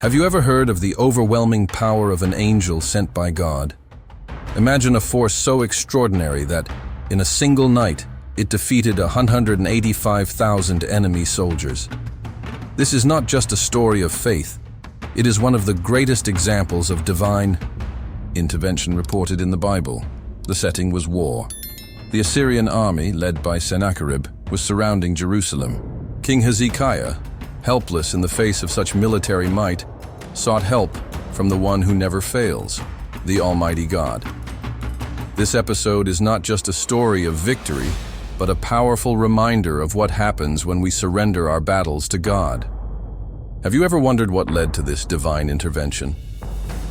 Have you ever heard of the overwhelming power of an angel sent by God? Imagine a force so extraordinary that, in a single night, it defeated 185,000 enemy soldiers. This is not just a story of faith. It is one of the greatest examples of divine intervention reported in the Bible. The setting was war. The Assyrian army, led by Sennacherib, was surrounding Jerusalem. King Hezekiah, helpless in the face of such military might, sought help from the one who never fails, the Almighty God. This episode is not just a story of victory, but a powerful reminder of what happens when we surrender our battles to God. Have you ever wondered what led to this divine intervention?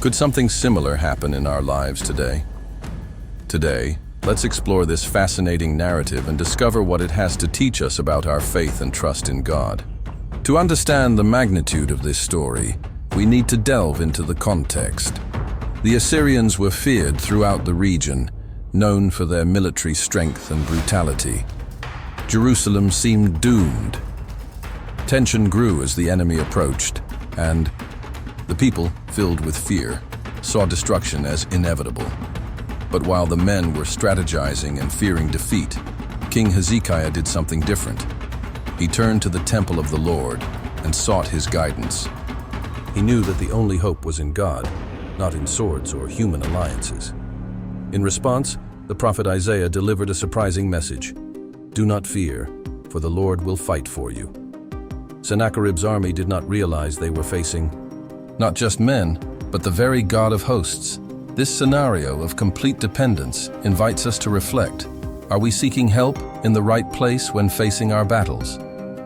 Could something similar happen in our lives today? Today, let's explore this fascinating narrative and discover what it has to teach us about our faith and trust in God. To understand the magnitude of this story, we need to delve into the context. The Assyrians were feared throughout the region, known for their military strength and brutality. Jerusalem seemed doomed. Tension grew as the enemy approached, and the people, filled with fear, saw destruction as inevitable. But while the men were strategizing and fearing defeat, King Hezekiah did something different. He turned to the temple of the Lord and sought his guidance. He knew that the only hope was in God, not in swords or human alliances. In response, the prophet Isaiah delivered a surprising message. Do not fear, for the Lord will fight for you. Sennacherib's army did not realize they were facing not just men, but the very God of hosts. This scenario of complete dependence invites us to reflect. Are we seeking help in the right place when facing our battles?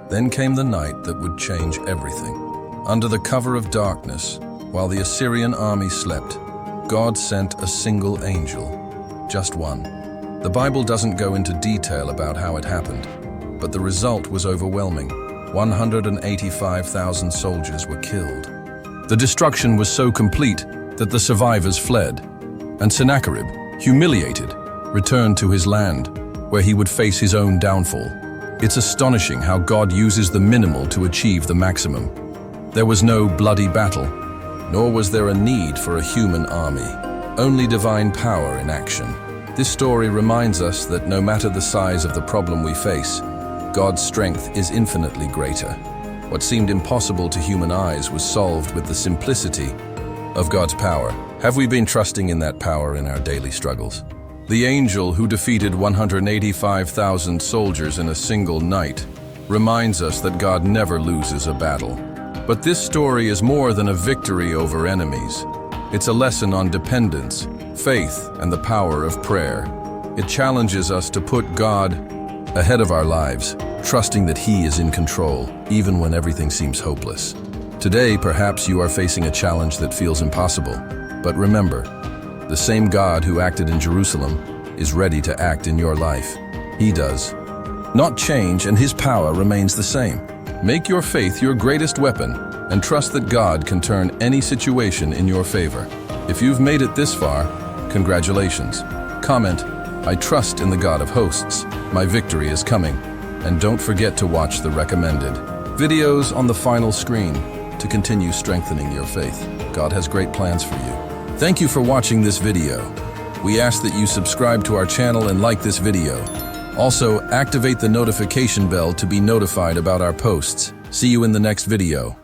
Then came the night that would change everything. Under the cover of darkness, while the Assyrian army slept, God sent a single angel, just one. The Bible doesn't go into detail about how it happened, but the result was overwhelming. 185,000 soldiers were killed. The destruction was so complete that the survivors fled, and Sennacherib, humiliated, returned to his land, where he would face his own downfall. It's astonishing how God uses the minimal to achieve the maximum. There was no bloody battle, nor was there a need for a human army, only divine power in action. This story reminds us that no matter the size of the problem we face, God's strength is infinitely greater. What seemed impossible to human eyes was solved with the simplicity of God's power. Have we been trusting in that power in our daily struggles? The angel who defeated 185,000 soldiers in a single night reminds us that God never loses a battle. But this story is more than a victory over enemies. It's a lesson on dependence, faith, and the power of prayer. It challenges us to put God ahead of our lives, trusting that He is in control, even when everything seems hopeless. Today, perhaps you are facing a challenge that feels impossible. But remember, the same God who acted in Jerusalem is ready to act in your life. He does not change, and His power remains the same. Make your faith your greatest weapon and trust that God can turn any situation in your favor. If you've made it this far, congratulations. Comment, I trust in the God of hosts. My victory is coming. And don't forget to watch the recommended videos on the final screen to continue strengthening your faith. God has great plans for you. Thank you for watching this video. We ask that you subscribe to our channel and like this video. Also, activate the notification bell to be notified about our posts. See you in the next video.